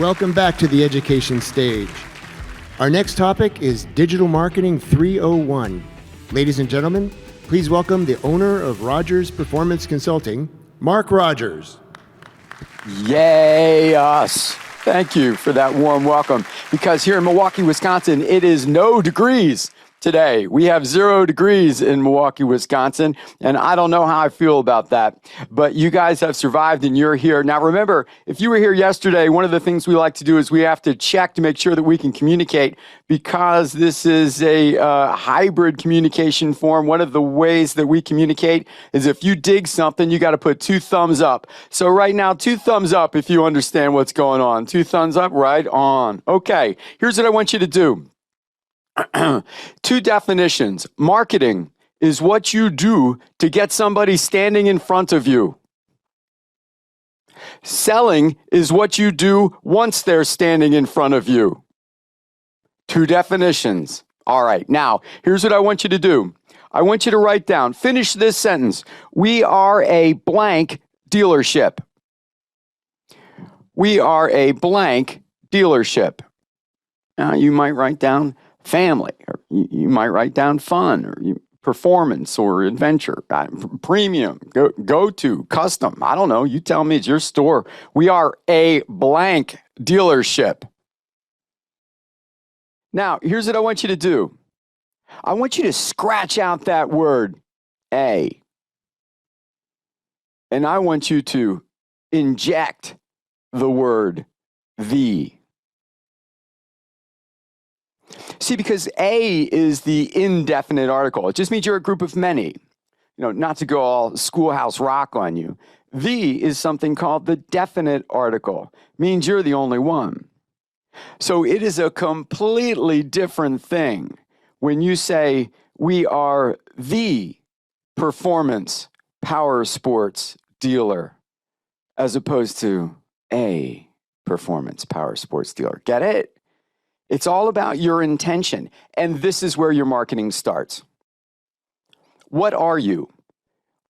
Welcome back to the education stage. Our next topic is Digital Marketing 301. Ladies and gentlemen, please welcome the owner of Rodgers Performance Consulting, Mark Rodgers. Yay, us. Thank you for that warm welcome. Because here in Milwaukee, Wisconsin, it is no degrees today. We have 0 degrees in Milwaukee, Wisconsin, and I don't know how I feel about that, but you guys have survived and you're here. Now remember, if you were here yesterday, one of the things we like to do is we have to check to make sure that we can communicate, because this is a hybrid communication form. One of the ways that we communicate is if you dig something, you got to put 2 thumbs up. So right now, 2 thumbs up if you understand what's going on. 2 thumbs up, right on. Okay, here's what I want you to do. 2 definitions. Marketing is what you do to get somebody standing in front of you. Selling is what you do once they're standing in front of you. 2 definitions. All right, now, here's what I want you to do. I want you to write down, finish this sentence. We are a blank dealership. We are a blank dealership. Now, you might write down family, or you might write down fun, or performance, or adventure, premium, go to, custom. I don't know. You tell me, it's your store. We are a blank dealership. Now, here's what I want you to do. I want you to scratch out that word, A. And I want you to inject the word, the. See, because A is the indefinite article. It just means you're a group of many. You know, not to go all schoolhouse rock on you. The is something called the definite article. It means you're the only one. So it is a completely different thing when you say we are the performance power sports dealer as opposed to a performance power sports dealer. Get it? It's all about your intention, and this is where your marketing starts. What are you?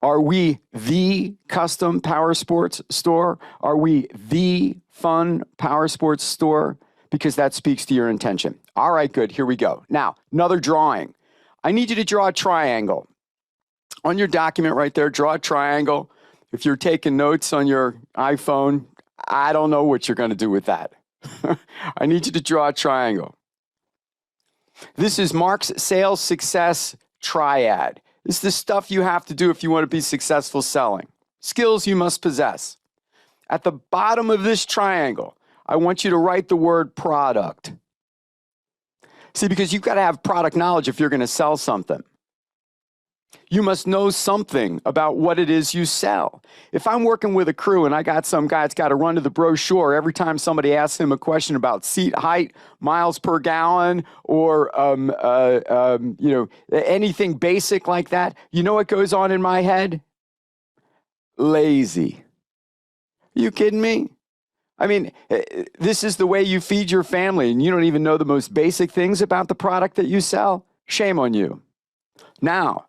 Are we the custom power sports store? Are we the fun power sports store? Because that speaks to your intention. All right, good, here we go. Now, another drawing. I need you to draw a triangle. On your document right there, draw a triangle. If you're taking notes on your iPhone, I don't know what you're gonna do with that. I need you to draw a triangle. This is Mark's sales success triad. This is the stuff you have to do if you want to be successful selling. Skills you must possess. At the bottom of this triangle, I want you to write the word product. See, because you've got to have product knowledge if you're going to sell something. You must know something about what it is you sell. If I'm working with a crew and I got some guy that's got to run to the brochure every time somebody asks him a question about seat height, miles per gallon, or anything basic like that, you know what goes on in my head? Lazy. Are you kidding me? I mean, this is the way you feed your family, and you don't even know the most basic things about the product that you sell? Shame on you. Now,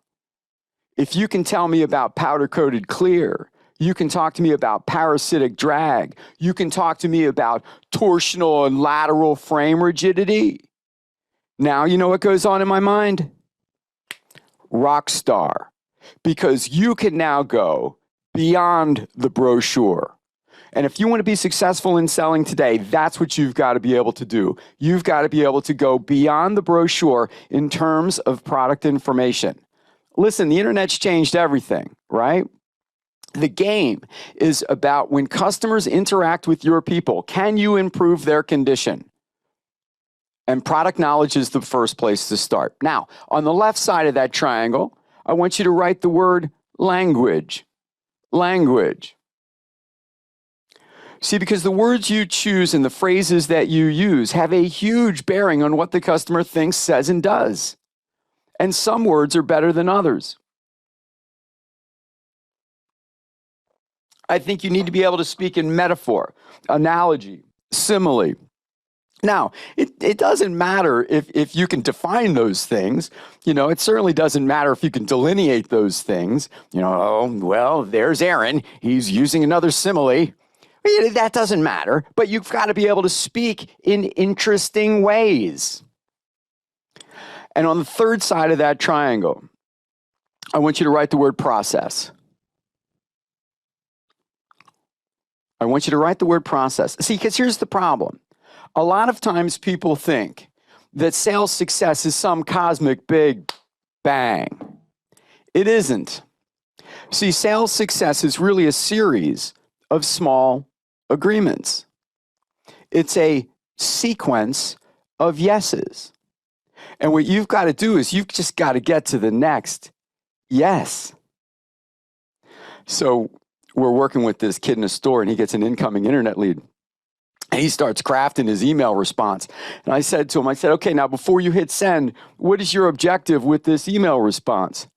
if you can tell me about powder-coated clear, you can talk to me about parasitic drag, you can talk to me about torsional and lateral frame rigidity. Now you know what goes on in my mind? Rock star. Because you can now go beyond the brochure. And if you want to be successful in selling today, that's what you've got to be able to do. You've got to be able to go beyond the brochure in terms of product information. Listen, the internet's changed everything, right? The game is about when customers interact with your people, can you improve their condition? And product knowledge is the first place to start. Now, on the left side of that triangle, I want you to write the word language. Language. See, because the words you choose and the phrases that you use have a huge bearing on what the customer thinks, says, and does. And some words are better than others. I think you need to be able to speak in metaphor, analogy, simile. Now, it doesn't matter if you can define those things. You know, it certainly doesn't matter if you can delineate those things. You know, oh, well, there's Aaron. He's using another simile. That doesn't matter, but you've got to be able to speak in interesting ways. And on the third side of that triangle, I want you to write the word process. I want you to write the word process. See, because here's the problem. A lot of times people think that sales success is some cosmic big bang. It isn't. See, sales success is really a series of small agreements. It's a sequence of yeses. And what you've got to do is you've just got to get to the next yes. So we're working with this kid in a store, and he gets an incoming internet lead. And he starts crafting his email response. And I said to him, okay, now before you hit send, what is your objective with this email response?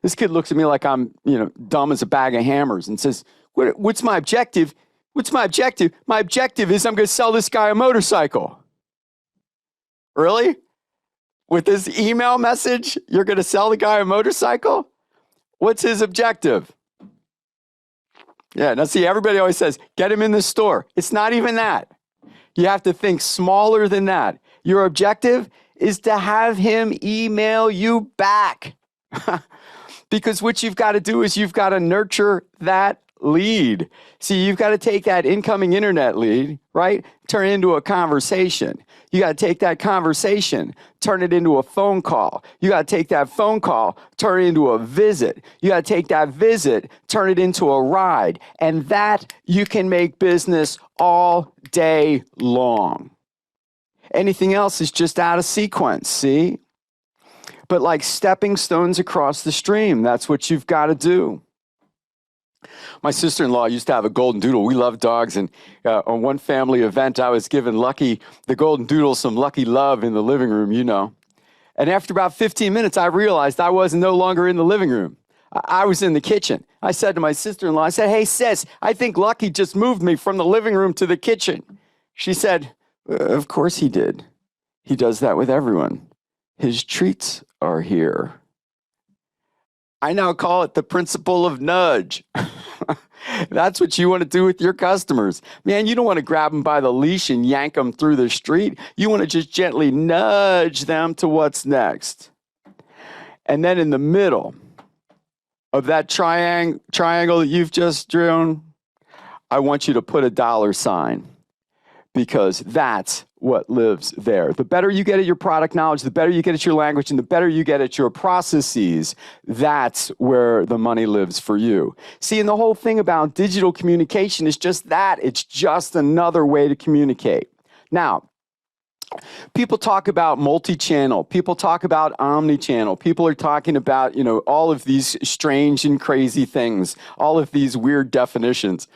This kid looks at me like I'm, dumb as a bag of hammers and says, what's my objective? What's my objective? My objective is I'm going to sell this guy a motorcycle. Really? With this email message, you're going to sell the guy a motorcycle? What's his objective? Yeah, now see, everybody always says, get him in the store. It's not even that. You have to think smaller than that. Your objective is to have him email you back. Because what you've got to do is you've got to nurture that lead. See, you've got to take that incoming internet lead, right? Turn it into a conversation. You got to take that conversation, turn it into a phone call. You got to take that phone call, turn it into a visit. You got to take that visit, turn it into a ride. And that you can make business all day long. Anything else is just out of sequence, see? But like stepping stones across the stream, that's what you've got to do. My sister-in-law used to have a golden doodle. We love dogs. And on one family event, I was giving Lucky, the golden doodle, some Lucky love in the living room, And after about 15 minutes, I realized I was no longer in the living room. I was in the kitchen. I said to my sister-in-law, I said, hey, sis, I think Lucky just moved me from the living room to the kitchen. She said, of course he did. He does that with everyone. His treats are here. I now call it the principle of nudge. That's what you want to do with your customers. Man, you don't want to grab them by the leash and yank them through the street. You want to just gently nudge them to what's next. And then in the middle of that triangle that you've just drawn, I want you to put a dollar sign, because that's what lives there. The better you get at your product knowledge, the better you get at your language, and the better you get at your processes, that's where the money lives for you. See, and the whole thing about digital communication is just that. It's just another way to communicate. Now, people talk about multi-channel. People talk about omni-channel. People are talking about, all of these strange and crazy things, all of these weird definitions.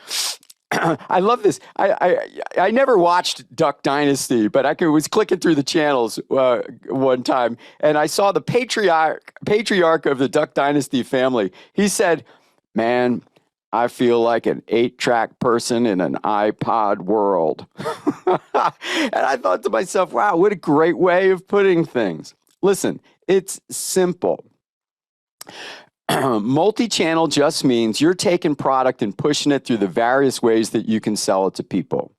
I love this. I never watched Duck Dynasty, but I was clicking through the channels one time, and I saw the patriarch of the Duck Dynasty family. He said, man, I feel like an 8-track person in an iPod world. And I thought to myself, wow, what a great way of putting things. Listen, it's simple. Multi-channel just means you're taking product and pushing it through the various ways that you can sell it to people.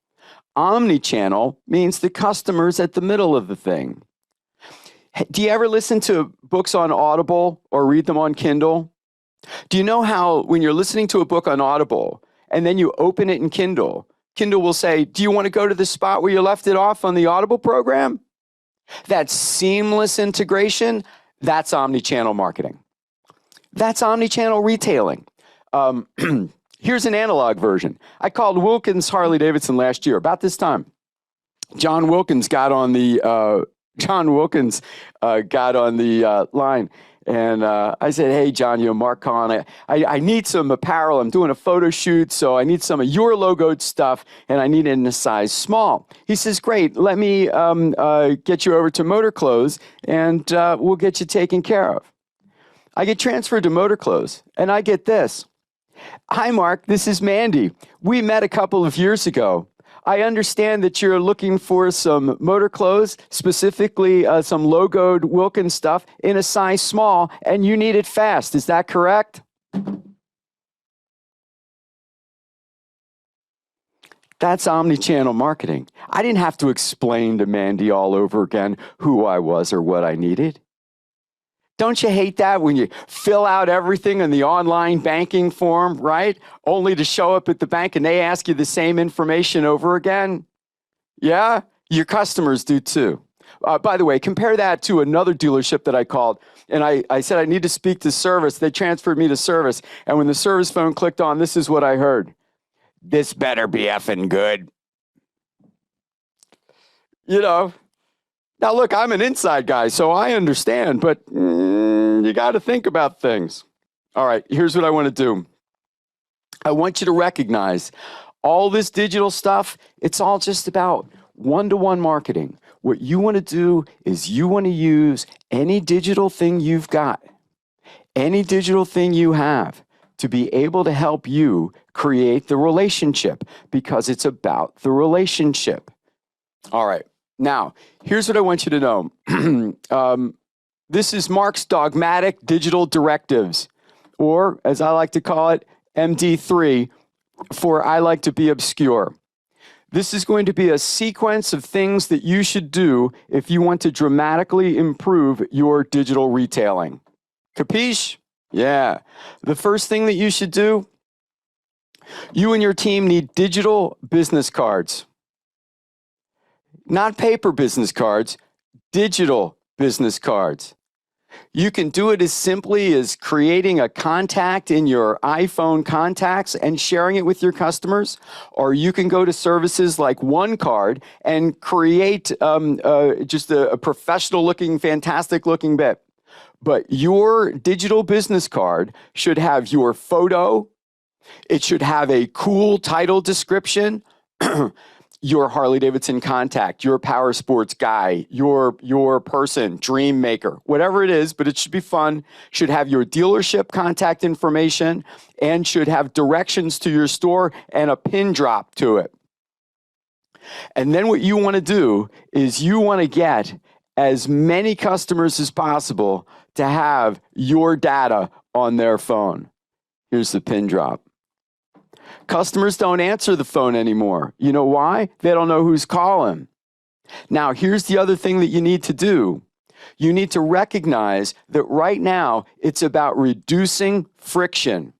Omni-channel means the customer's at the middle of the thing. Do you ever listen to books on Audible or read them on Kindle? Do you know how when you're listening to a book on Audible and then you open it in Kindle, Kindle will say, do you want to go to the spot where you left it off on the Audible program? That seamless integration, that's omni-channel marketing. That's omni-channel retailing. Here's an analog version. I called Wilkins Harley-Davidson last year, about this time. John Wilkins got on the line, and I said, "Hey, John, Mark calling. I need some apparel. I'm doing a photo shoot, so I need some of your logoed stuff, and I need it in a size small." He says, "Great. Let me get you over to Motor Clothes, and we'll get you taken care of." I get transferred to Motor Clothes, and I get this. "Hi, Mark. This is Mandy. We met a couple of years ago. I understand that you're looking for some motor clothes, specifically some logoed Wilkins stuff in a size small, and you need it fast. Is that correct?" That's omni-channel marketing. I didn't have to explain to Mandy all over again who I was or what I needed. Don't you hate that when you fill out everything in the online banking form, right? Only to show up at the bank and they ask you the same information over again? Yeah, your customers do too. By the way, compare that to another dealership that I called, and I said I need to speak to service. They transferred me to service, and when the service phone clicked on, this is what I heard. This better be effing good. You know, now look, I'm an inside guy, so I understand, but you got to think about things. All right, here's what I want to do. I want you to recognize all this digital stuff, it's all just about one-to-one marketing. What you want to do is you want to use any digital thing you've got, any digital thing you have, to be able to help you create the relationship, because it's about the relationship. All right. Now, here's what I want you to know. This is Mark's dogmatic digital directives, or as I like to call it, MD3, for I like to be obscure. This is going to be a sequence of things that you should do if you want to dramatically improve your digital retailing. Capiche? Yeah. The first thing that you should do, you and your team need digital business cards. Not paper business cards, digital business cards. You can do it as simply as creating a contact in your iPhone contacts and sharing it with your customers, or you can go to services like OneCard and create just a professional-looking, fantastic-looking bit. But your digital business card should have your photo. It should have a cool title description. Your Harley-Davidson contact, your power sports guy, your person, dream maker, whatever it is, but it should be fun, should have your dealership contact information, and should have directions to your store and a pin drop to it. And then what you want to do is you want to get as many customers as possible to have your data on their phone. Here's the pin drop. Customers don't answer the phone anymore. You know why? They don't know who's calling. Now, here's the other thing that you need to do. You need to recognize that right now, it's about reducing friction.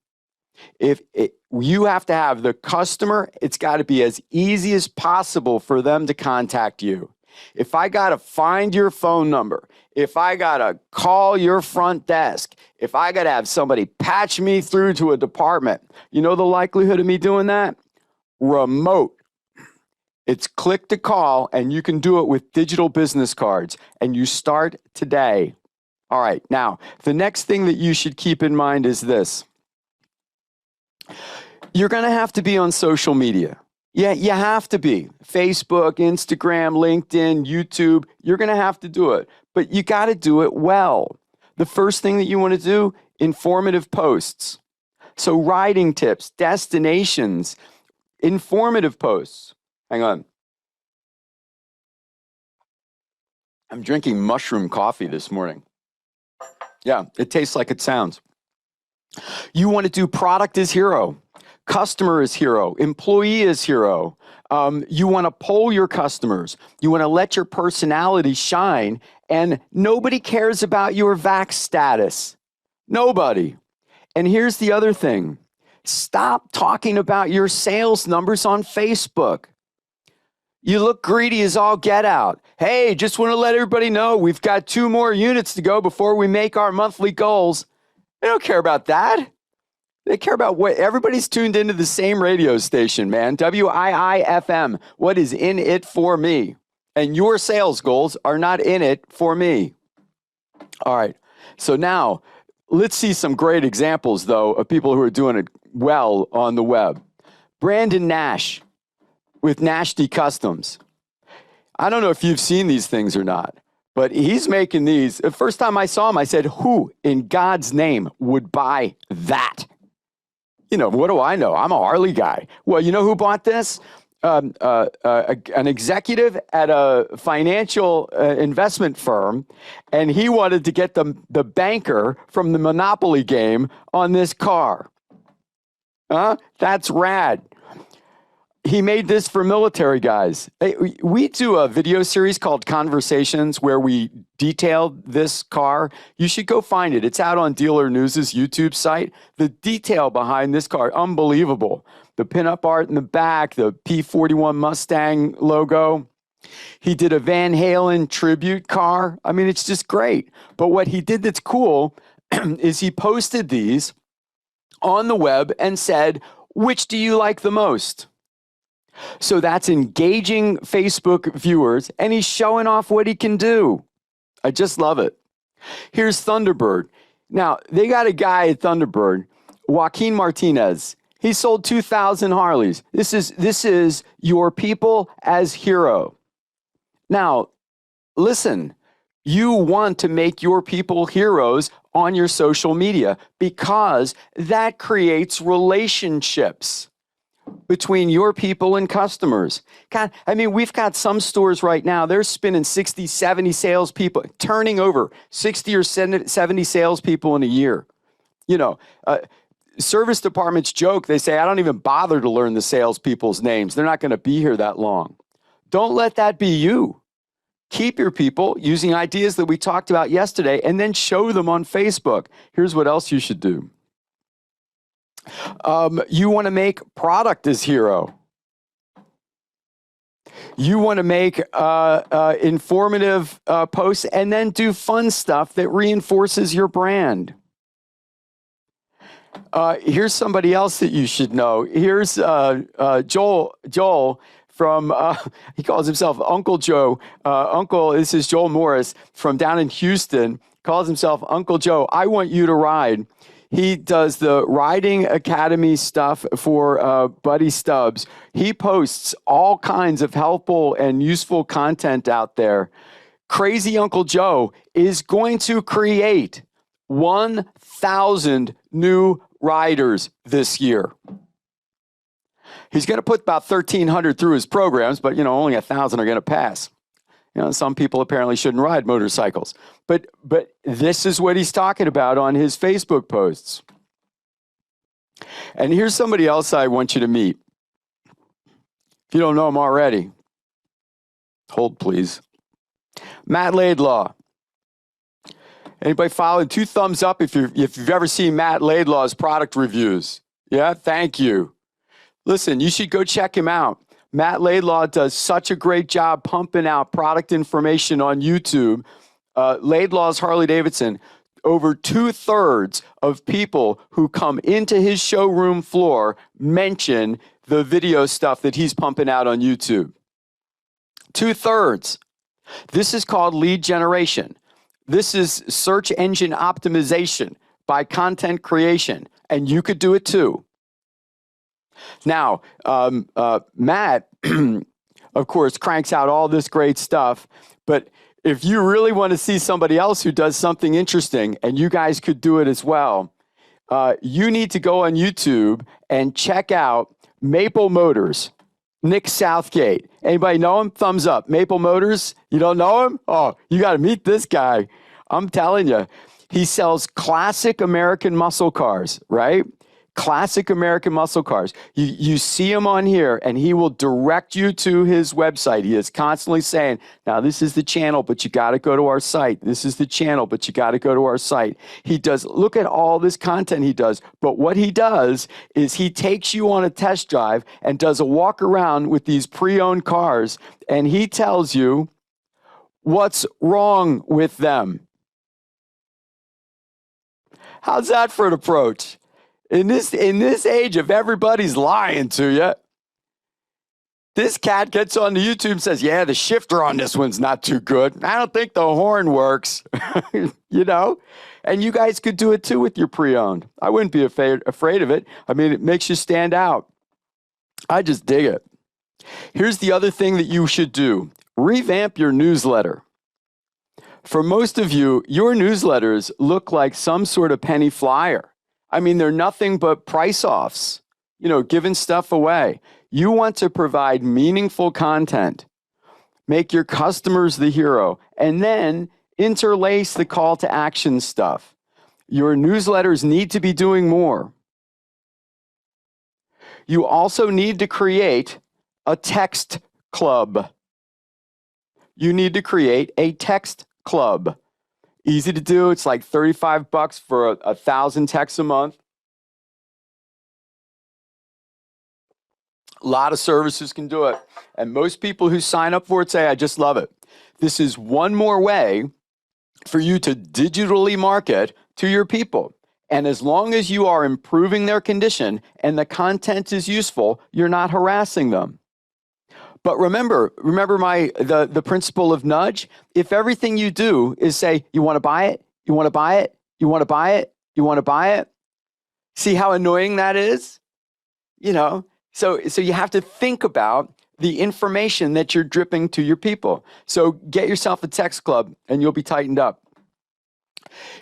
You have to have the customer, it's got to be as easy as possible for them to contact you. If I got to find your phone number, if I got to call your front desk, if I got to have somebody patch me through to a department, you know the likelihood of me doing that? Remote. It's click to call, and you can do it with digital business cards, and you start today. All right, now, the next thing that you should keep in mind is this. You're going to have to be on social media. Yeah, you have to be. Facebook, Instagram, LinkedIn, YouTube, you're going to have to do it. But you got to do it well. The first thing that you want to do, informative posts. So riding tips, destinations, informative posts. Hang on. I'm drinking mushroom coffee this morning. Yeah, it tastes like it sounds. You want to do product is hero. Customer is hero, employee is hero. You want to poll your customers. You want to let your personality shine, and nobody cares about your vax status. Nobody. And here's the other thing. Stop talking about your sales numbers on Facebook. You look greedy as all get out. Hey, just want to let everybody know we've got 2 more units to go before we make our monthly goals. They don't care about that. They care about what everybody's tuned into the same radio station, man. WIIFM. What is in it for me? And your sales goals are not in it for me. All right. So now let's see some great examples, though, of people who are doing it well on the web. Brandon Nash with Nashty Customs. I don't know if you've seen these things or not, but he's making these. The first time I saw him, I said, who in God's name would buy that? You know, what do I know? I'm a Harley guy. Well, you know who bought this? An executive at a financial investment firm, and he wanted to get the banker from the Monopoly game on this car. That's rad. He made this for military guys. We do a video series called Conversations where we detailed this car. You should go find it. It's out on Dealer News's YouTube site. The detail behind this car, unbelievable. The pinup art in the back, the P41 Mustang logo. He did a Van Halen tribute car. I mean, it's just great. But what he did that's cool is he posted these on the web and said, which do you like the most? So that's engaging Facebook viewers, and he's showing off what he can do. I just love it. Here's Thunderbird. Now, they got a guy at Thunderbird, Joaquin Martinez. He sold 2,000 Harleys. This is your people as hero. Now, listen, you want to make your people heroes on your social media because that creates relationships between your people and customers. God, I mean, we've got some stores right now, they're spinning 60, 70 salespeople, turning over 60 or 70 salespeople in a year. You know, service departments joke, they say, I don't even bother to learn the salespeople's names. They're not going to be here that long. Don't let that be you. Keep your people using ideas that we talked about yesterday and then show them on Facebook. Here's what else you should do. You want to make product as hero. You want to make informative posts and then do fun stuff that reinforces your brand. Here's somebody else that you should know. Here's Joel from, he calls himself Uncle Joe. This is Joel Morris from down in Houston, calls himself Uncle Joe. I want you to ride. He does the Riding Academy stuff for Buddy Stubbs. He posts all kinds of helpful and useful content out there. Crazy Uncle Joe is going to create 1,000 new riders this year. He's going to put about 1,300 through his programs, but only 1,000 are going to pass. Some people apparently shouldn't ride motorcycles. But this is what he's talking about on his Facebook posts. And here's somebody else I want you to meet. If you don't know him already, hold please. Matt Laidlaw. Anybody following? 2 thumbs up if you've ever seen Matt Laidlaw's product reviews. Yeah, thank you. Listen, you should go check him out. Matt Laidlaw does such a great job pumping out product information on YouTube. Laidlaw's Harley-Davidson, over 2/3 of people who come into his showroom floor mention the video stuff that he's pumping out on YouTube. 2/3. This is called lead generation. This is search engine optimization by content creation, and you could do it too. Now, Matt, of course, cranks out all this great stuff, but if you really want to see somebody else who does something interesting, and you guys could do it as well, you need to go on YouTube and check out Maple Motors, Nick Southgate. Anybody know him? Thumbs up. Maple Motors? You don't know him? Oh, you got to meet this guy. I'm telling you, he sells classic American muscle cars, right? Classic American muscle cars. You see him on here and he will direct you to his website. He is constantly saying, now this is the channel, but you got to go to our site. This is the channel, but you got to go to our site. He does, look at all this content he does. But what he does is he takes you on a test drive and does a walk around with these pre-owned cars. And he tells you what's wrong with them. How's that for an approach? In this age of everybody's lying to you, this cat gets on the YouTube and says, yeah, the shifter on this one's not too good. I don't think the horn works, And you guys could do it too with your pre-owned. I wouldn't be afraid of it. I mean, it makes you stand out. I just dig it. Here's the other thing that you should do. Revamp your newsletter. For most of you, your newsletters look like some sort of penny flyer. I mean, they're nothing but price offs, giving stuff away. You want to provide meaningful content, make your customers the hero, and then interlace the call to action stuff. Your newsletters need to be doing more. You also need to create a text club. You need to create a text club. Easy to do. It's like $35 for 1,000 texts a month. A lot of services can do it. And most people who sign up for it say, I just love it. This is one more way for you to digitally market to your people. And as long as you are improving their condition and the content is useful, you're not harassing them. But remember the principle of nudge. If everything you do is say, you want to buy it, you want to buy it, you want to buy it, you want to buy it. See how annoying that is? So you have to think about the information that you're dripping to your people. So get yourself a text club and you'll be tightened up.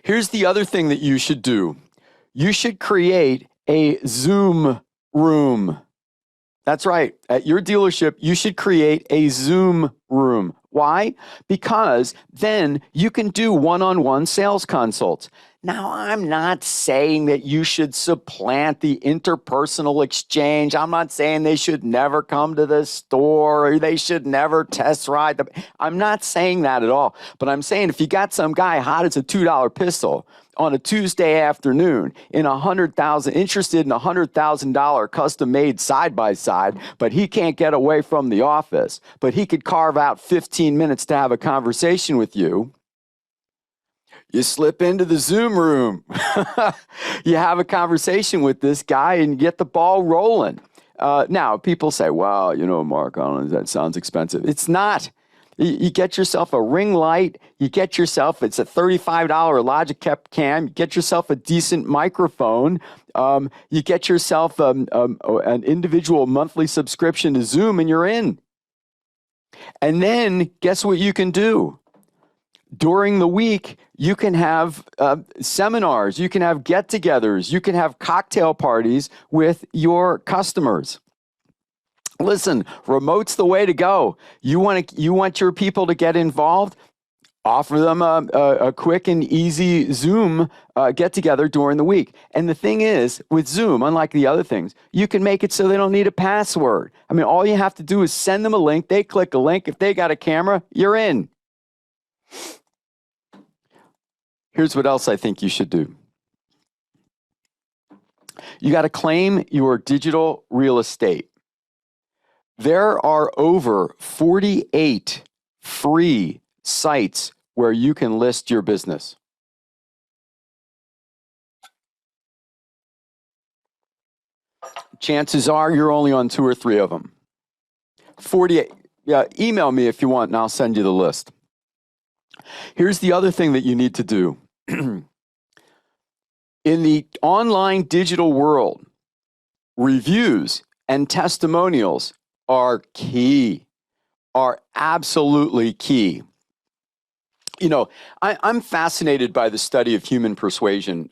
Here's the other thing that you should do. You should create a Zoom room. That's right. At your dealership, you should create a Zoom room. Why? Because then you can do one-on-one sales consults. Now, I'm not saying that you should supplant the interpersonal exchange. I'm not saying they should never come to the store or they should never test ride. I'm not saying that at all. But I'm saying if you got some guy hot as a $2 pistol on a Tuesday afternoon interested in a $100,000 custom-made side-by-side, but he can't get away from the office, but he could carve out 15 minutes to have a conversation with you, you slip into the Zoom room. You have a conversation with this guy and get the ball rolling. Now, people say, well, Mark, I don't know, that sounds expensive. It's not. You get yourself a ring light. It's a $35 Logitech cam. You get yourself a decent microphone. You get yourself an individual monthly subscription to Zoom and you're in. And then guess what you can do? During the week, you can have seminars, you can have get-togethers, you can have cocktail parties with your customers. Listen, remote's the way to go. You want your people to get involved? Offer them a quick and easy Zoom get-together during the week. And the thing is, with Zoom, unlike the other things, you can make it so they don't need a password. I mean, all you have to do is send them a link. They click a link. If they got a camera, you're in. Here's what else I think you should do. You got to claim your digital real estate. There are over 48 free sites where you can list your business. Chances are you're only on 2 or 3 of them. 48. Yeah, email me if you want and I'll send you the list. Here's the other thing that you need to do. In the online digital world, reviews and testimonials are absolutely key. I'm fascinated by the study of human persuasion.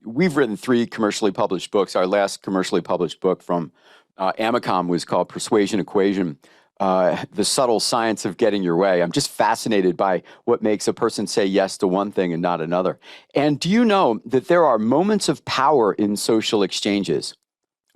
We've written 3 commercially published books. Our last commercially published book from AIMExpo was called Persuasion Equation. The subtle science of getting your way. I'm just fascinated by what makes a person say yes to one thing and not another. And do you know that there are moments of power in social exchanges?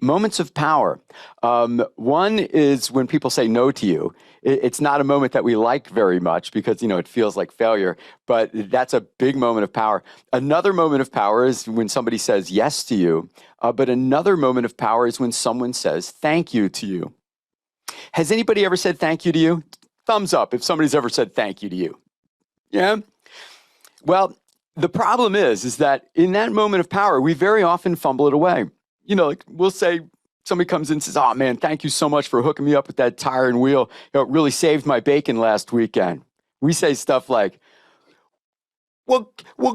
Moments of power. One is when people say no to you. It's not a moment that we like very much because, it feels like failure, but that's a big moment of power. Another moment of power is when somebody says yes to you, but another moment of power is when someone says thank you to you. Has anybody ever said thank you to you? Thumbs up if somebody's ever said thank you to you. Yeah? Well, the problem is that in that moment of power, we very often fumble it away. We'll say, somebody comes in and says, oh man, thank you so much for hooking me up with that tire and wheel. It really saved my bacon last weekend. We say stuff like, well,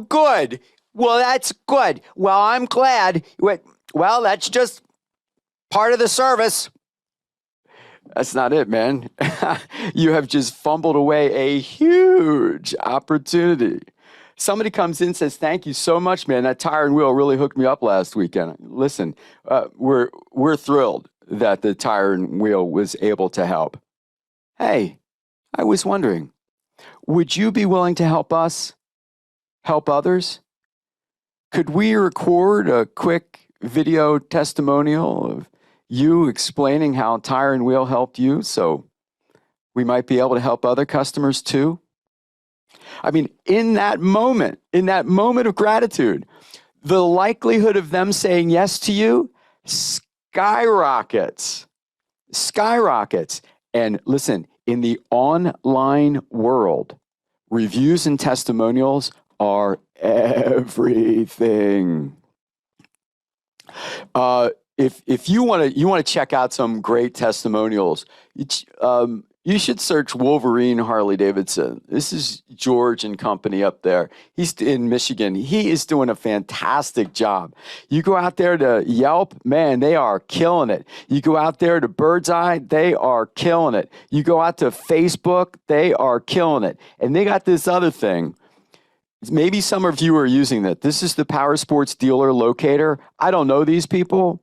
good. Well, that's good. Well, I'm glad. Well, that's just part of the service. That's not it, man. You have just fumbled away a huge opportunity. Somebody comes in and says, thank you so much, man. That tire and wheel really hooked me up last weekend. Listen, we're thrilled that the tire and wheel was able to help. Hey, I was wondering, would you be willing to help us help others? Could we record a quick video testimonial of you explaining how Tire and Wheel helped you, so we might be able to help other customers too. I mean, in that moment of gratitude, the likelihood of them saying yes to you skyrockets. And listen, in the online world, reviews and testimonials are everything. If you want to check out some great testimonials, you should search Wolverine Harley Davidson. This is George and company up there. He's in Michigan. He is doing a fantastic job. You go out there to Yelp, man, they are killing it. You go out there to Birdseye, they are killing it. You go out to Facebook, they are killing it. And they got this other thing. Maybe some of you are using that. This is the Power Sports Dealer Locator. I don't know these people.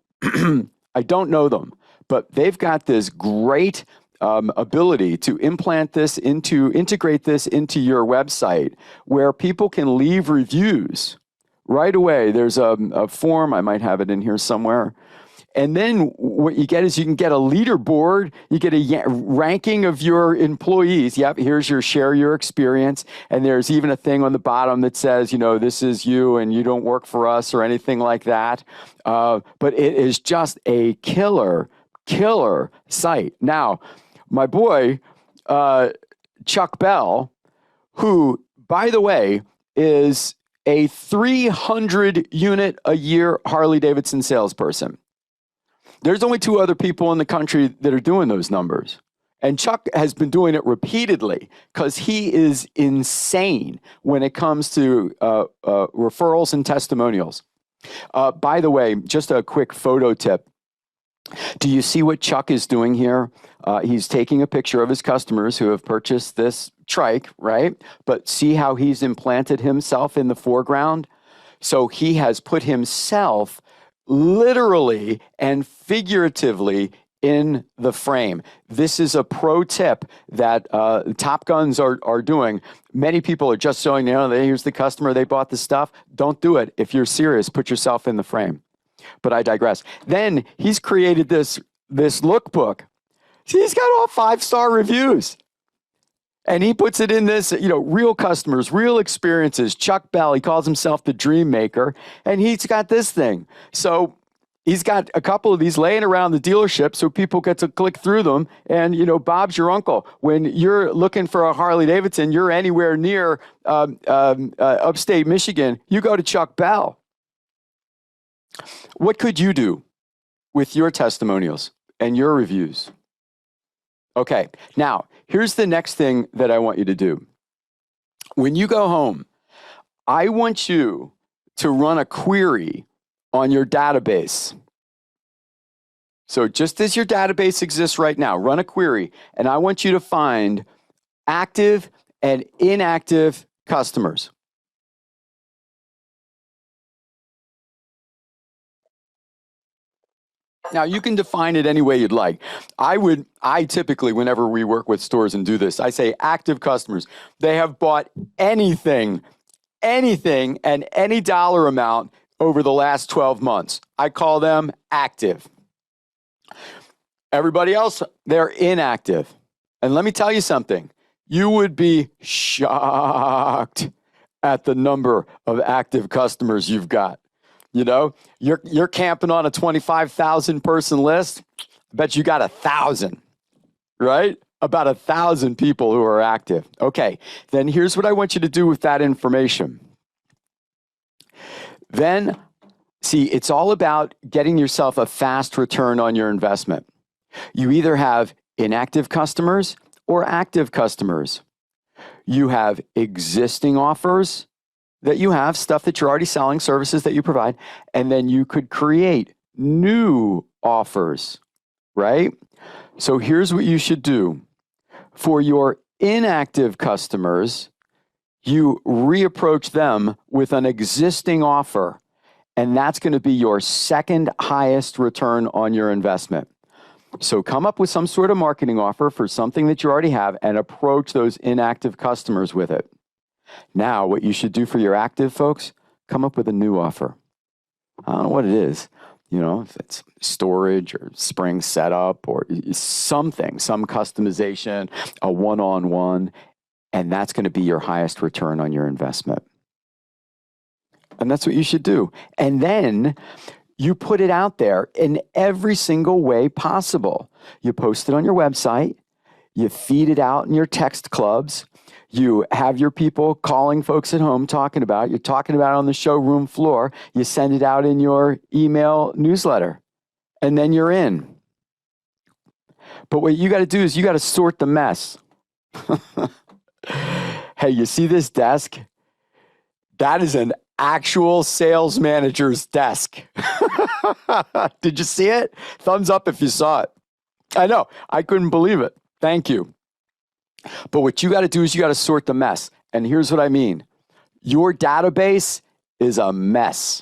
I don't know them, but they've got this great ability to integrate this into your website where people can leave reviews right away. There's a form, I might have it in here somewhere. And then what you get is you can get a leaderboard, you get a ranking of your employees. Yep, here's your share your experience. And there's even a thing on the bottom that says, this is you and you don't work for us or anything like that. But it is just a killer site. Now, my boy, Chuck Bell, who, by the way, is a 300 unit a year Harley Davidson salesperson. There's only 2 other people in the country that are doing those numbers. And Chuck has been doing it repeatedly because he is insane when it comes to referrals and testimonials. By the way, just a quick photo tip. Do you see what Chuck is doing here? He's taking a picture of his customers who have purchased this trike, right? But see how he's implanted himself in the foreground? So he has put himself literally and figuratively in the frame. This is a pro tip that Top Guns are doing. Many people are just showing, here's the customer, they bought the stuff. Don't do it. If you're serious, put yourself in the frame. But I digress. Then he's created this lookbook. See, he's got all 5-star reviews. And he puts it in this, real customers, real experiences. Chuck Bell, he calls himself the Dream Maker, and he's got this thing. So he's got a couple of these laying around the dealership so people get to click through them. And, Bob's your uncle. When you're looking for a Harley Davidson, you're anywhere near upstate Michigan, you go to Chuck Bell. What could you do with your testimonials and your reviews? Okay, now, here's the next thing that I want you to do. When you go home, I want you to run a query on your database. So just as your database exists right now, run a query, and I want you to find active and inactive customers. Now, you can define it any way you'd like. I typically, whenever we work with stores and do this, I say active customers. They have bought anything, and any dollar amount over the last 12 months. I call them active. Everybody else, they're inactive. And let me tell you something. You would be shocked at the number of active customers you've got. You're camping on a 25,000 person list. I bet you got 1,000, right? About 1,000 people who are active. Okay, then here's what I want you to do with that information. Then, see, it's all about getting yourself a fast return on your investment. You either have inactive customers or active customers. You have existing offers that you have, stuff that you're already selling, services that you provide, and then you could create new offers, right? So here's what you should do. For your inactive customers, you reapproach them with an existing offer, and that's going to be your second highest return on your investment. So come up with some sort of marketing offer for something that you already have and approach those inactive customers with it. Now, what you should do for your active folks, come up with a new offer. I don't know what it is. if it's storage or spring setup or something, some customization, a one-on-one, and that's going to be your highest return on your investment. And that's what you should do. And then you put it out there in every single way possible. You post it on your website, you feed it out in your text clubs, you have your people calling folks at home talking about it. You're talking about it on the showroom floor. You send it out in your email newsletter, and then you're in. But what you got to do is you got to sort the mess. Hey, you see this desk? That is an actual sales manager's desk. Did you see it? Thumbs up if you saw it. I know. I couldn't believe it. Thank you. But what you got to do is you got to sort the mess. And here's what I mean. Your database is a mess.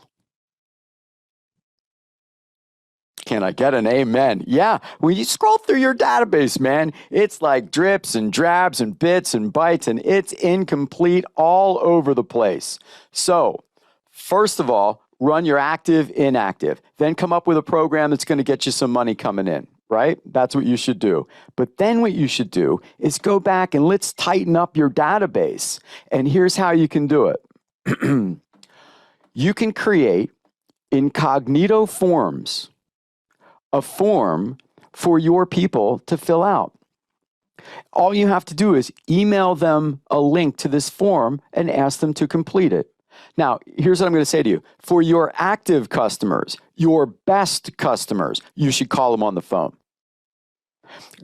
Can I get an amen? Yeah. When you scroll through your database, man, it's like drips and drabs and bits and bytes, and it's incomplete all over the place. So, first of all, run your active, inactive. Then come up with a program that's going to get you some money coming in. Right? That's what you should do. But then what you should do is go back and let's tighten up your database. And here's how you can do it. You can create incognito forms, a form for your people to fill out. All you have to do is email them a link to this form and ask them to complete it. Now, here's what I'm going to say to you. For your active customers, your best customers, you should call them on the phone.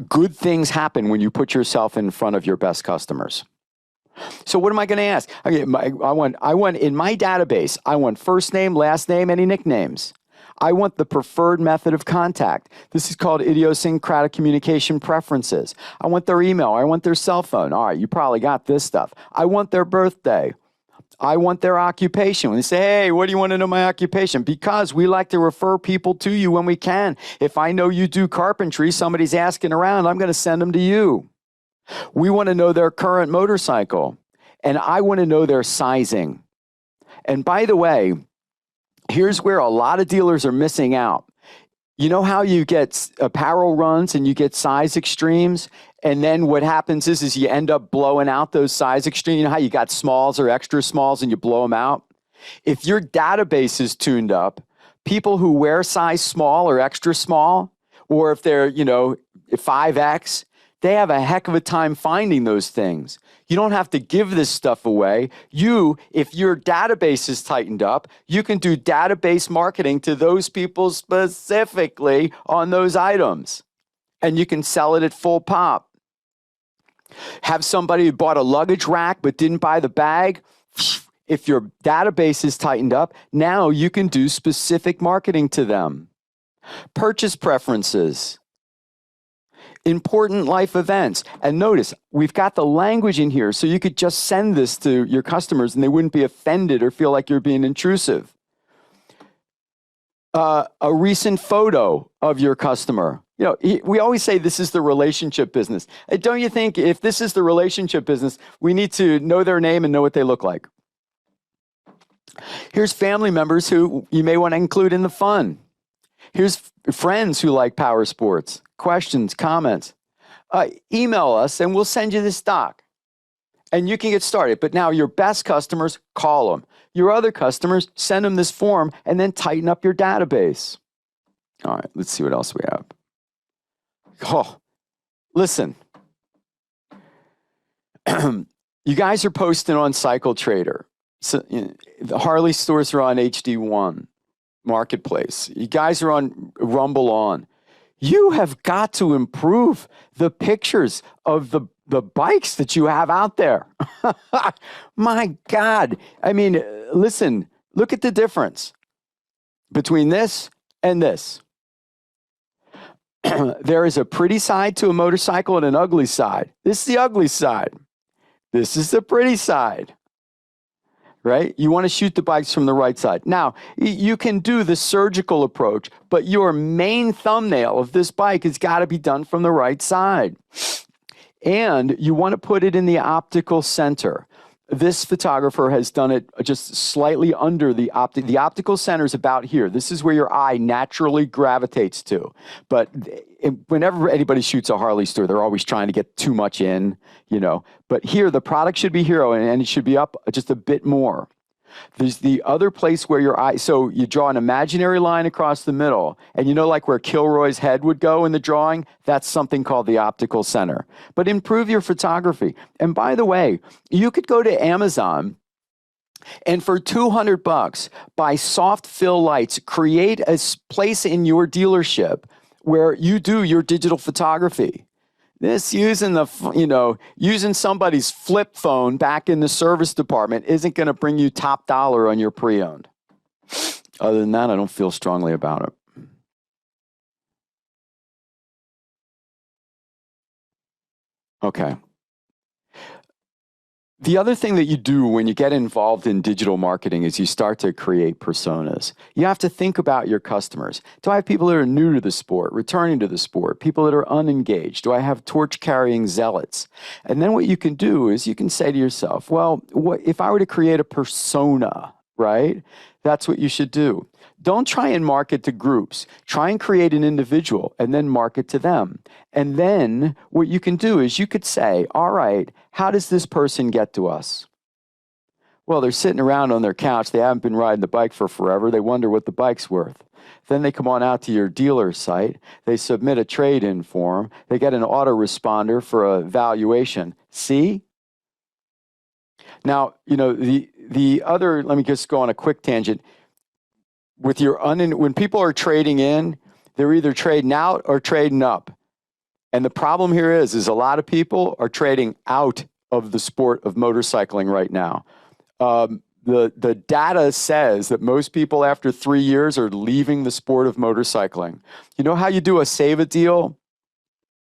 Good things happen when you put yourself in front of your best customers. So what am I going to ask? Okay, I want in my database, I want first name, last name, any nicknames. I want the preferred method of contact. This is called idiosyncratic communication preferences. I want their email. I want their cell phone. All right, you probably got this stuff. I want their birthday. I want their occupation. When they say, hey, what do you want to know my occupation? Because we like to refer people to you when we can. If I know you do carpentry, somebody's asking around, I'm going to send them to you. We want to know their current motorcycle, and I want to know their sizing. And by the way, here's where a lot of dealers are missing out. You know how you get apparel runs and you get size extremes? And then what happens is you end up blowing out those size extremes. You know how you got smalls or extra smalls and you blow them out? If your database is tuned up, people who wear size small or extra small, or if they're, 5X, they have a heck of a time finding those things. You don't have to give this stuff away. If your database is tightened up, you can do database marketing to those people specifically on those items. And you can sell it at full pop. Have somebody who bought a luggage rack but didn't buy the bag. If your database is tightened up, now you can do specific marketing to them. Purchase preferences. Important life events. And notice, we've got the language in here, so you could just send this to your customers and they wouldn't be offended or feel like you're being intrusive. A recent photo of your customer. We always say this is the relationship business. Don't you think if this is the relationship business, we need to know their name and know what they look like? Here's family members who you may want to include in the fun. Here's friends who like power sports. Questions, comments. Email us and we'll send you this doc. And you can get started. But now your best customers, call them. Your other customers, send them this form and then tighten up your database. All right, let's see what else we have. Oh, listen. You guys are posting on Cycle Trader. So, the Harley stores are on HD1 Marketplace. You guys are on Rumble On. You have got to improve the pictures of the bikes that you have out there. My God. I mean, listen, look at the difference between this and this. There is a pretty side to a motorcycle and an ugly side. This is the ugly side. This is the pretty side. Right? You want to shoot the bikes from the right side. Now, you can do the surgical approach, but your main thumbnail of this bike has got to be done from the right side. And you want to put it in the optical center. This photographer has done it just slightly under the optical center is about here. This is where your eye naturally gravitates to. But whenever anybody shoots a Harley store, they're always trying to get too much in, you know. But here, the product should be here, and it should be up just a bit more. There's the other place where your eye, so you draw an imaginary line across the middle, and you know, like where Kilroy's head would go in the drawing, that's something called the optical center. But improve your photography. And by the way, you could go to Amazon and for $200 buy soft fill lights, create a place in your dealership where you do your digital photography. This using somebody's flip phone back in the service department isn't going to bring you top dollar on your pre-owned. Other than that, I don't feel strongly about it. Okay. The other thing that you do when you get involved in digital marketing is you start to create personas. You have to think about your customers. Do I have people that are new to the sport, returning to the sport, people that are unengaged? Do I have torch-carrying zealots? And then what you can do is you can say to yourself, well, if I were to create a persona, right? That's what you should do. Don't try and market to groups. Try and create an individual and then market to them. And then what you can do is you could say, all right, how does this person get to us? Well, they're sitting around on their couch. They haven't been riding the bike for forever. They wonder what the bike's worth. Then they come on out to your dealer site. They submit a trade-in form. They get an autoresponder for a valuation. See? Now, you know, the other, let me just go on a quick tangent. With your when people are trading in, they're either trading out or trading up. And the problem here is a lot of people are trading out of the sport of motorcycling right now. The data says that most people after 3 years are leaving the sport of motorcycling. You know how you do a save a deal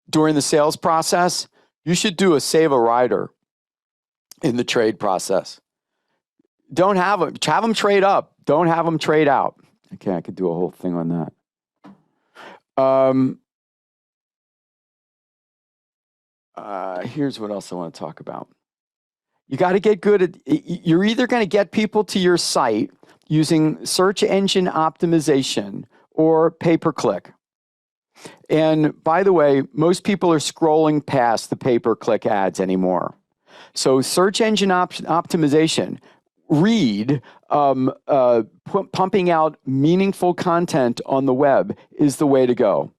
during the sales process? You should do a save a rider in the trade process. Don't have them trade up. Don't have them trade out. Okay, I could do a whole thing on that. Here's what else I want to talk about. You got to get good at, you're either going to get people to your site using search engine optimization or pay-per-click. And by the way, most people are scrolling past the pay-per-click ads anymore. So search engine optimization, read, pumping out meaningful content on the web is the way to go.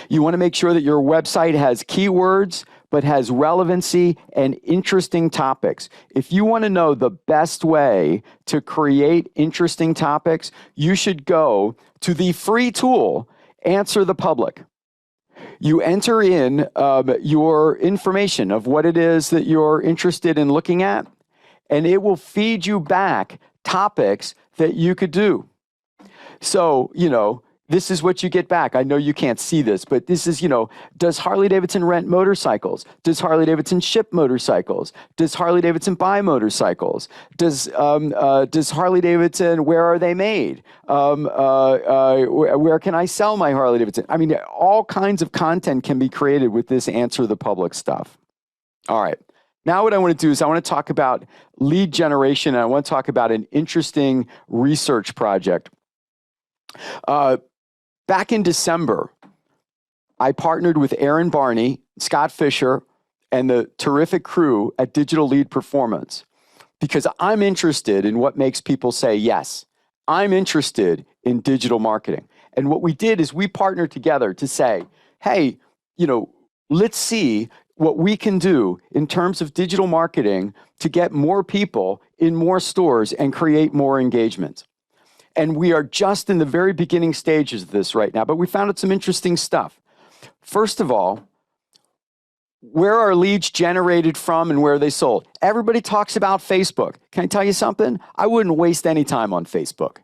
You want to make sure that your website has keywords, but has relevancy and interesting topics. If you want to know the best way to create interesting topics, you should go to the free tool, Answer the Public. You enter in your information of what it is that you're interested in looking at, and it will feed you back topics that you could do. So, you know, this is what you get back. I know you can't see this, but this is, you know, does Harley-Davidson rent motorcycles? Does Harley-Davidson ship motorcycles? Does Harley-Davidson buy motorcycles? Does Harley-Davidson, where are they made? Where can I sell my Harley-Davidson? I mean, all kinds of content can be created with this Answer the Public stuff. All right. Now what I want to do is I want to talk about lead generation, and I want to talk about an interesting research project. Back in December, I partnered with Aaron Barney, Scott Fisher, and the terrific crew at Digital Lead Performance because I'm interested in what makes people say yes. I'm interested in digital marketing. And what we did is we partnered together to say, hey, you know, let's see what we can do in terms of digital marketing to get more people in more stores and create more engagement. And we are just in the very beginning stages of this right now, but we found out some interesting stuff. First of all, where are leads generated from and where are they sold? Everybody talks about Facebook. Can I tell you something? I wouldn't waste any time on Facebook.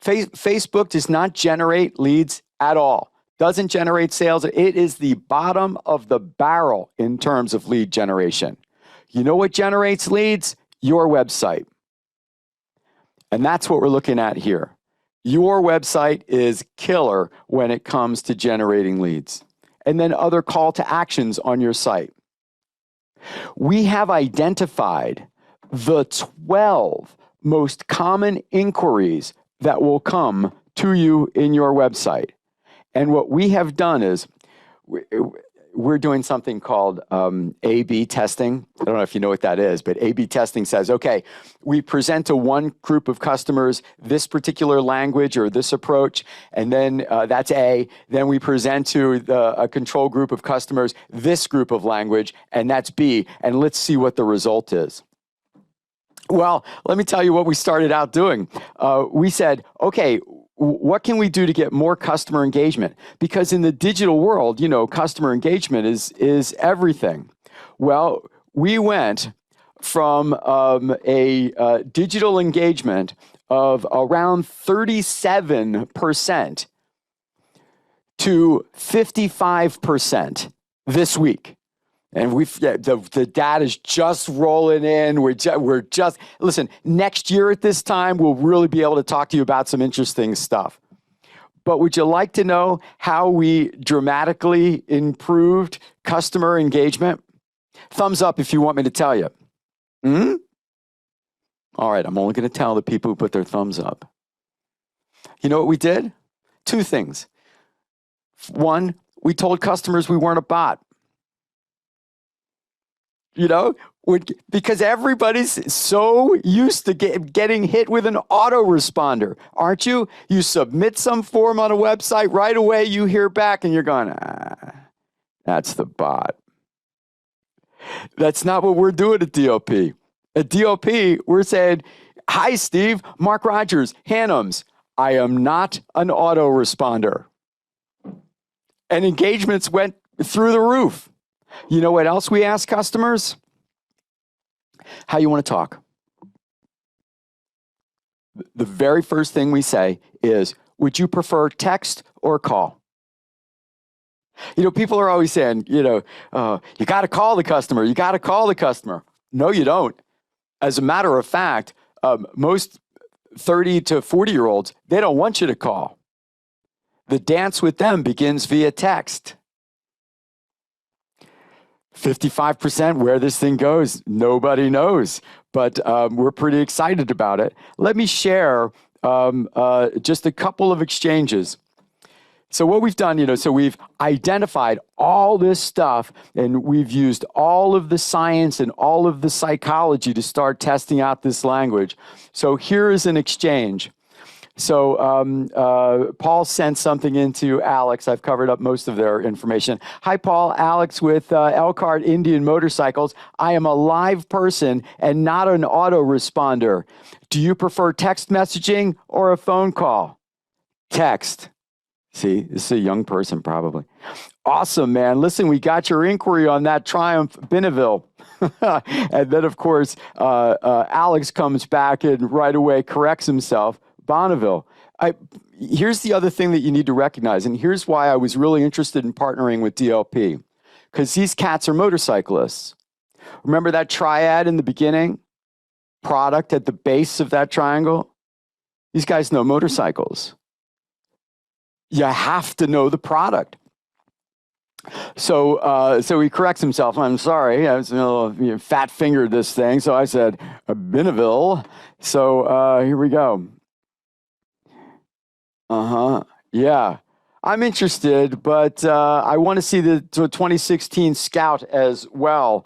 Facebook does not generate leads at all. Doesn't generate sales. It is the bottom of the barrel in terms of lead generation. You know what generates leads? Your website. And that's what we're looking at here. Your website is killer when it comes to generating leads. And then other call to actions on your site. We have identified the 12 most common inquiries that will come to you in your website. And what we have done is we're doing something called A/B testing. I don't know if you know what that is, but A/B testing says, okay, we present to one group of customers this particular language or this approach, and then that's A. Then we present to a control group of customers this group of language, and that's B. And let's see what the result is. Well, let me tell you what we started out doing. We said, okay, what can we do to get more customer engagement? Because in the digital world, you know, customer engagement is everything. Well, we went from a digital engagement of around 37% to 55% this week. And the data's just rolling in. We're just, listen, next year at this time, we'll really be able to talk to you about some interesting stuff. But would you like to know how we dramatically improved customer engagement? Thumbs up if you want me to tell you. All right, I'm only going to tell the people who put their thumbs up. You know what we did? Two things. One, we told customers we weren't a bot. You know, because everybody's so used to getting hit with an autoresponder, aren't you? You submit some form on a website, right away you hear back and you're going, that's the bot. That's not what we're doing at DOP. At DOP, we're saying, hi, Steve, Mark Rodgers, Hannums. I am not an autoresponder. And engagements went through the roof. You know what else we ask customers? How you want to talk. The very first thing we say is, would you prefer text or call? You know, people are always saying, you know, you got to call the customer. You got to call the customer. No, you don't. As a matter of fact, most 30 to 40-year-olds, they don't want you to call. The dance with them begins via text. 55% where this thing goes, nobody knows, but we're pretty excited about it. Let me share just a couple of exchanges. So what we've done, you know, so we've identified all this stuff and we've used all of the science and all of the psychology to start testing out this language. So here is an exchange. So Paul sent something into Alex. I've covered up most of their information. Hi, Paul. Alex with Elkhart Indian Motorcycles. I am a live person and not an autoresponder. Do you prefer text messaging or a phone call? Text. See, this is a young person probably. Awesome, man. Listen, we got your inquiry on that Triumph Bonneville. And then, of course, Alex comes back and right away corrects himself. Bonneville. Here's the other thing that you need to recognize, and here's why I was really interested in partnering with DLP, because these cats are motorcyclists. Remember that triad in the beginning? Product at the base of that triangle? These guys know motorcycles. You have to know the product. So he corrects himself. I'm sorry, I was a little fat-fingered this thing, so I said, Bonneville. So here we go. Yeah. I'm interested, but I want to see the 2016 Scout as well.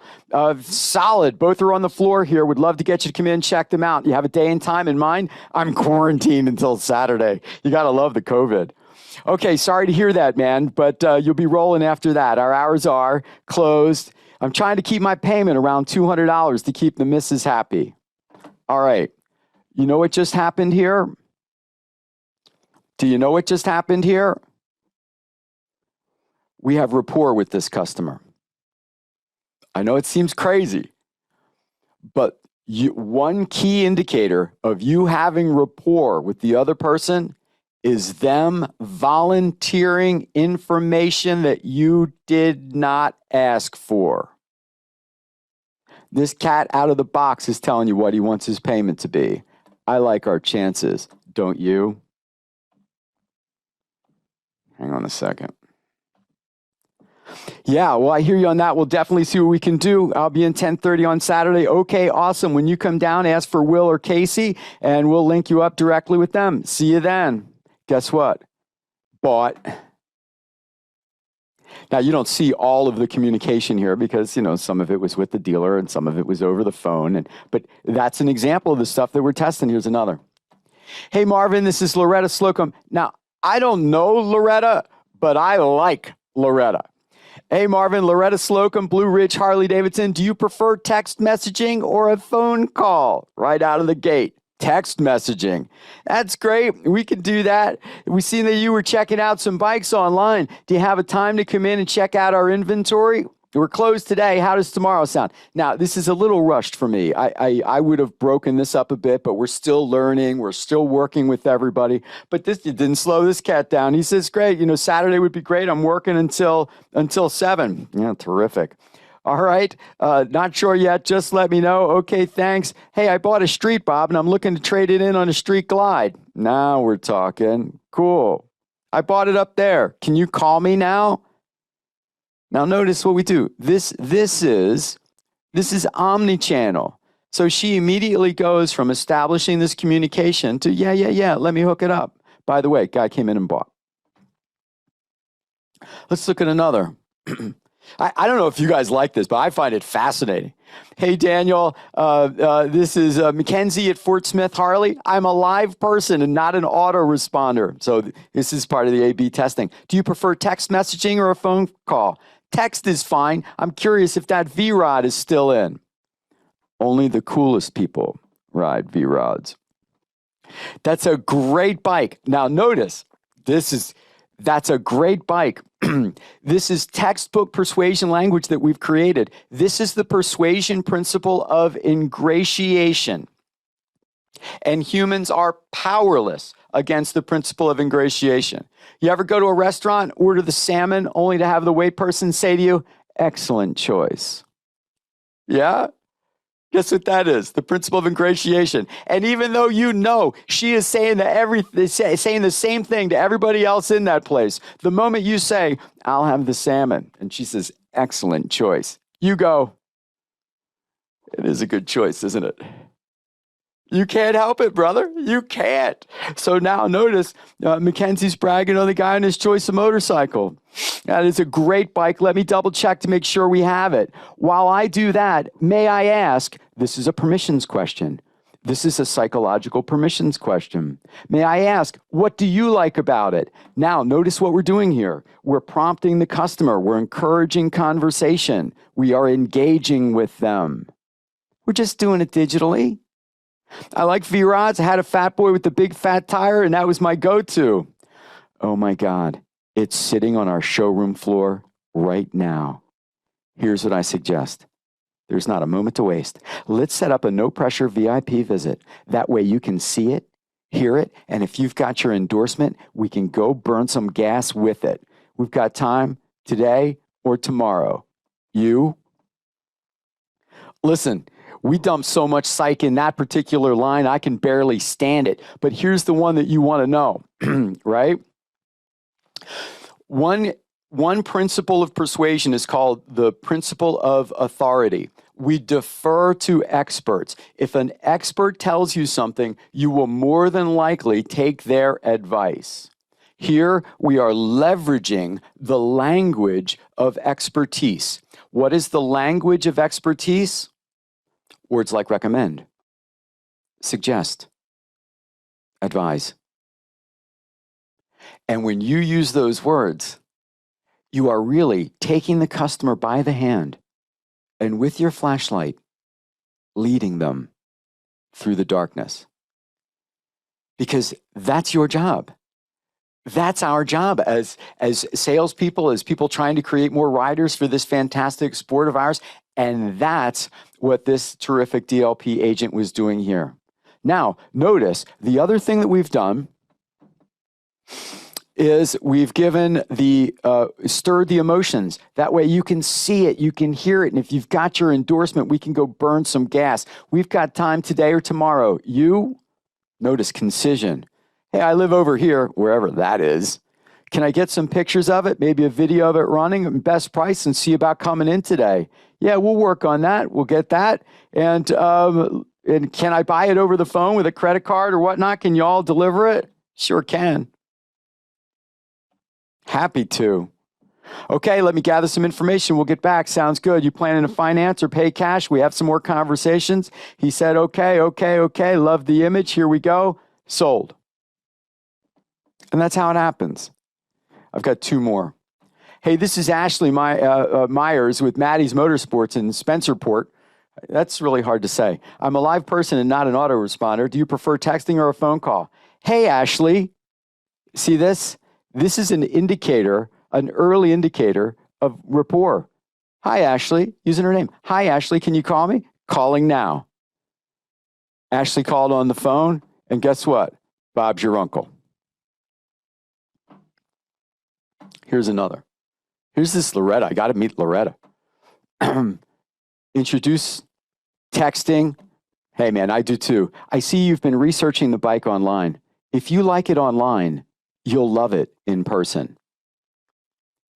Solid. Both are on the floor here. Would love to get you to come in, check them out. You have a day and time in mind? I'm quarantined until Saturday. You got to love the COVID. Okay, sorry to hear that, man, but you'll be rolling after that. Our hours are closed. I'm trying to keep my payment around $200 to keep the missus happy. All right. You know what just happened here? Do you know what just happened here? We have rapport with this customer. I know it seems crazy, but one key indicator of you having rapport with the other person is them volunteering information that you did not ask for. This cat out of the box is telling you what he wants his payment to be. I like our chances, don't you? Hang on a second. Yeah, well, I hear you on that. We'll definitely see what we can do. I'll be in 10:30 on Saturday. Okay, awesome. When you come down, ask for Will or Casey, and we'll link you up directly with them. See you then. Guess what? Bought. Now, you don't see all of the communication here because, some of it was with the dealer and some of it was over the phone. But that's an example of the stuff that we're testing. Here's another. Hey, Marvin, this is Loretta Slocum. Now, I don't know Loretta, but I like Loretta. Hey, Marvin, Loretta Slocum, Blue Ridge, Harley Davidson. Do you prefer text messaging or a phone call? Right out of the gate. Text messaging. That's great. We can do that. We seen that you were checking out some bikes online. Do you have a time to come in and check out our inventory? We're closed today. How does tomorrow sound? Now, this is a little rushed for me. I would have broken this up a bit, but we're still learning. We're still working with everybody. But it didn't slow this cat down. He says, great. Saturday would be great. I'm working until 7. Yeah, terrific. All right. Not sure yet. Just let me know. Okay, thanks. Hey, I bought a Street Bob, and I'm looking to trade it in on a Street Glide. Now we're talking. Cool. I bought it up there. Can you call me now? Now notice what we do. This is omni-channel. So she immediately goes from establishing this communication to, yeah, let me hook it up. By the way, guy came in and bought. Let's look at another. I don't know if you guys like this, but I find it fascinating. Hey, Daniel, this is Mackenzie at Fort Smith Harley. I'm a live person and not an autoresponder. So this is part of the A/B testing. Do you prefer text messaging or a phone call? Text is fine. I'm curious if that V-Rod is still in. Only the coolest people ride V-Rods. That's a great bike. Now notice, that's a great bike. This is textbook persuasion language that we've created. This is the persuasion principle of ingratiation. And humans are powerless against the principle of ingratiation. You ever go to a restaurant, order the salmon, only to have the wait person say to you, excellent choice. Yeah? Guess what that is? The principle of ingratiation. And even though she is saying saying the same thing to everybody else in that place, the moment you say, I'll have the salmon, and she says, excellent choice, you go, it is a good choice, isn't it? You can't help it, brother. You can't. So now notice Mackenzie's bragging on the guy on his choice of motorcycle. That is a great bike. Let me double check to make sure we have it. While I do that, may I ask, this is a permissions question. This is a psychological permissions question. May I ask, what do you like about it? Now, notice what we're doing here. We're prompting the customer. We're encouraging conversation. We are engaging with them. We're just doing it digitally. I like V-Rods. I had a fat boy with the big fat tire, and that was my go-to. Oh my God, it's sitting on our showroom floor right now. Here's what I suggest. There's not a moment to waste. Let's set up a no-pressure VIP visit. That way you can see it, hear it, and if you've got your endorsement, we can go burn some gas with it. We've got time today or tomorrow. You? Listen, we dump so much psych in that particular line, I can barely stand it. But here's the one that you want to know, right? One principle of persuasion is called the principle of authority. We defer to experts. If an expert tells you something, you will more than likely take their advice. Here, we are leveraging the language of expertise. What is the language of expertise? Words like recommend, suggest, advise. And when you use those words, you are really taking the customer by the hand and with your flashlight, leading them through the darkness. Because that's your job. That's our job as salespeople, as people trying to create more riders for this fantastic sport of ours. And that's what this terrific DLP agent was doing here. Now, notice the other thing that we've done is we've given stirred the emotions. That way you can see it, you can hear it, and if you've got your endorsement, we can go burn some gas. We've got time today or tomorrow. You, notice concision. Hey, I live over here, wherever that is. Can I get some pictures of it? Maybe a video of it running at best price and see about coming in today. Yeah, we'll work on that. We'll get that. And can I buy it over the phone with a credit card or whatnot? Can you all deliver it? Sure can. Happy to. Okay, let me gather some information. We'll get back. Sounds good. You planning to finance or pay cash? We have some more conversations. He said, okay. Love the image. Here we go. Sold. And that's how it happens. I've got two more. Hey, this is Ashley Myers with Maddie's Motorsports in Spencerport. That's really hard to say. I'm a live person and not an autoresponder. Do you prefer texting or a phone call? Hey, Ashley. See this? This is an indicator, an early indicator of rapport. Hi, Ashley. Using her name. Hi, Ashley. Can you call me? Calling now. Ashley called on the phone, and guess what? Bob's your uncle. Here's another. Here's this Loretta. I got to meet Loretta. Introduce texting. Hey, man, I do too. I see you've been researching the bike online. If you like it online, you'll love it in person.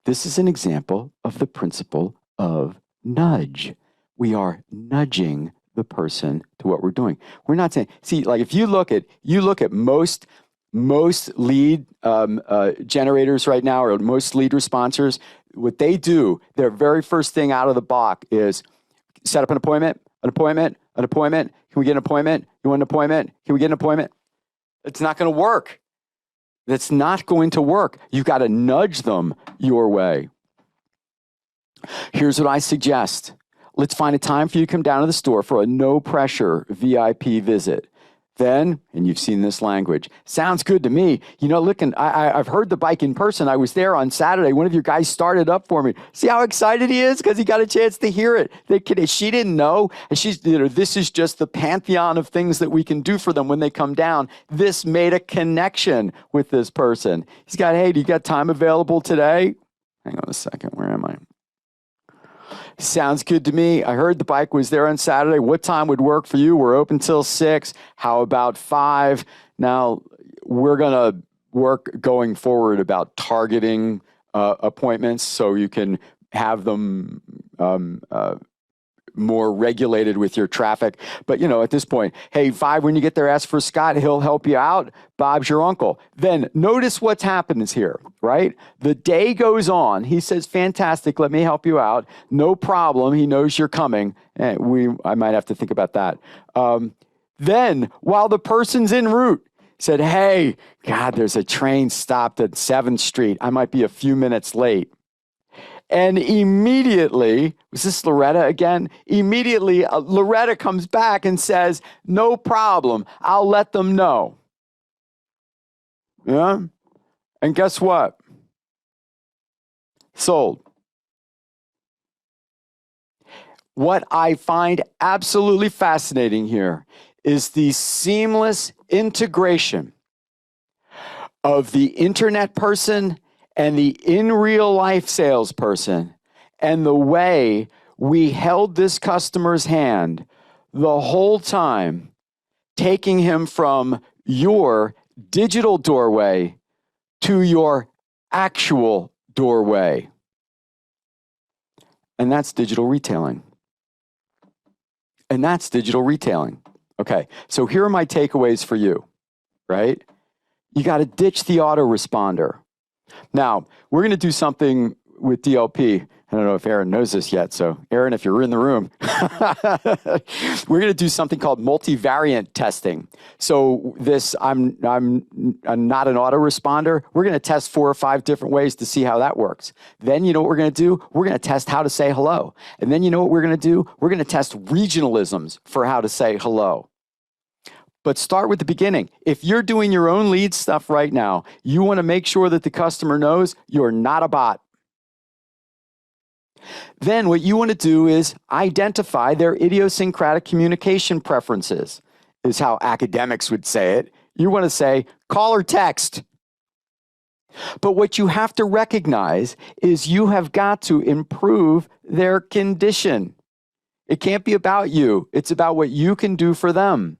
This is an example of the principle of nudge. We are nudging the person to what we're doing. We're not saying, see, like if you look at most lead generators right now, or most lead responders, what they do, their very first thing out of the box is set up an appointment. Can we get an appointment? You want an appointment? Can we get an appointment? It's not going to work. That's not going to work. You've got to nudge them your way. Here's what I suggest. Let's find a time for you to come down to the store for a no-pressure VIP visit. Then, and you've seen this language, sounds good to me. You know, look, I've heard the bike in person. I was there on Saturday. One of your guys started up for me. See how excited he is? Because he got a chance to hear it. She didn't know. And she's, this is just the pantheon of things that we can do for them when they come down. This made a connection with this person. He's got, hey, do you got time available today? Hang on a second. Where am I? Sounds good to me. I heard the bike was there on Saturday. What time would work for you? We're open till 6. How about 5? Now, we're going to work going forward about targeting appointments so you can have them more regulated with your traffic. But, at this point, hey, 5, when you get there, ask for Scott. He'll help you out. Bob's your uncle. Then notice what's happens here, right? The day goes on. He says, fantastic. Let me help you out. No problem. He knows you're coming. I might have to think about that. Then, while the person's en route, said, hey, God, there's a train stopped at 7th Street. I might be a few minutes late. And immediately, was this Loretta again? Immediately, Loretta comes back and says, no problem. I'll let them know. Yeah? And guess what? Sold. What I find absolutely fascinating here is the seamless integration of the internet person and the in real life salesperson, and the way we held this customer's hand the whole time, taking him from your digital doorway to your actual doorway. And that's digital retailing. Okay, so here are my takeaways for you, right? You got to ditch the autoresponder. Now, we're going to do something with DLP. I don't know if Aaron knows this yet. So, Aaron, if you're in the room, we're going to do something called multivariant testing. So I'm not an autoresponder. We're going to test 4 or 5 different ways to see how that works. Then you know what we're going to do? We're going to test how to say hello. And then you know what we're going to do? We're going to test regionalisms for how to say hello. But start with the beginning. If you're doing your own lead stuff right now, you want to make sure that the customer knows you're not a bot. Then what you want to do is identify their idiosyncratic communication preferences, is how academics would say it. You want to say, call or text. But what you have to recognize is you have got to improve their condition. It can't be about you. It's about what you can do for them.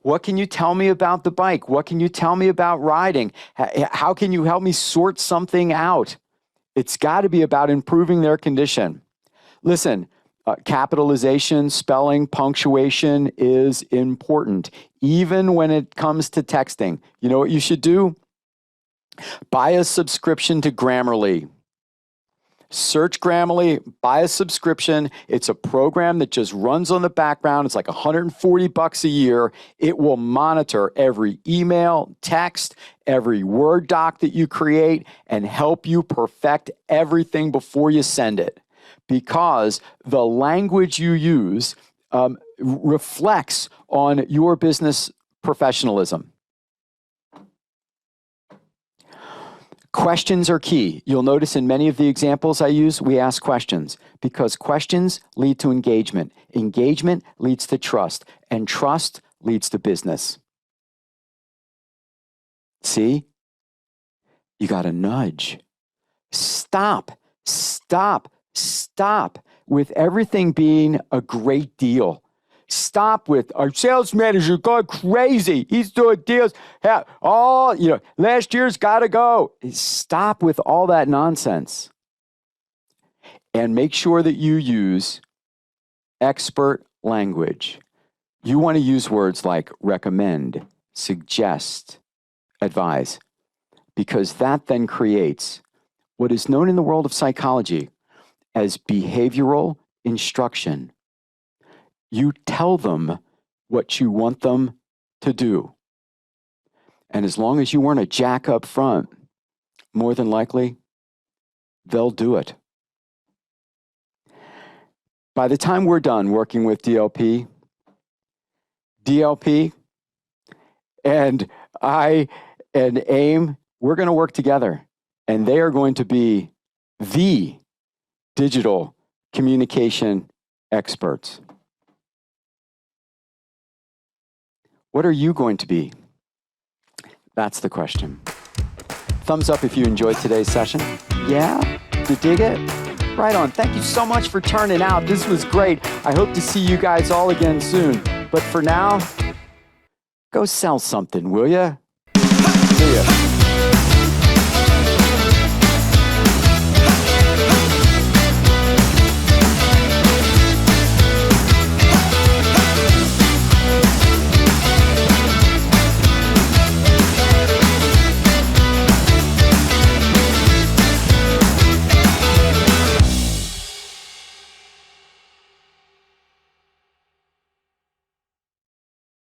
What can you tell me about the bike? What can you tell me about riding? How can you help me sort something out? It's got to be about improving their condition. Listen, capitalization, spelling, punctuation is important, even when it comes to texting. You know what you should do? Buy a subscription to Grammarly. Search Grammarly, buy a subscription. It's a program that just runs on the background. It's like $140 a year. It will monitor every email, text, every Word doc that you create and help you perfect everything before you send it. Because the language you use reflects on your business professionalism. Questions are key. You'll notice in many of the examples I use, we ask questions because questions lead to engagement. Engagement leads to trust, and trust leads to business. See? You got to nudge. Stop with everything being a great deal. Stop with our sales manager going crazy. He's doing deals. Last year's got to go. Stop with all that nonsense. And make sure that you use expert language. You want to use words like recommend, suggest, advise, because that then creates what is known in the world of psychology as behavioral instruction. You tell them what you want them to do. And as long as you weren't a jack up front, more than likely, they'll do it. By the time we're done working with DLP and I and AIM, we're going to work together. And they are going to be the digital communication experts. What are you going to be? That's the question. Thumbs up if you enjoyed today's session. Yeah? You dig it? Right on. Thank you so much for turning out. This was great. I hope to see you guys all again soon. But for now, go sell something, will ya? See ya.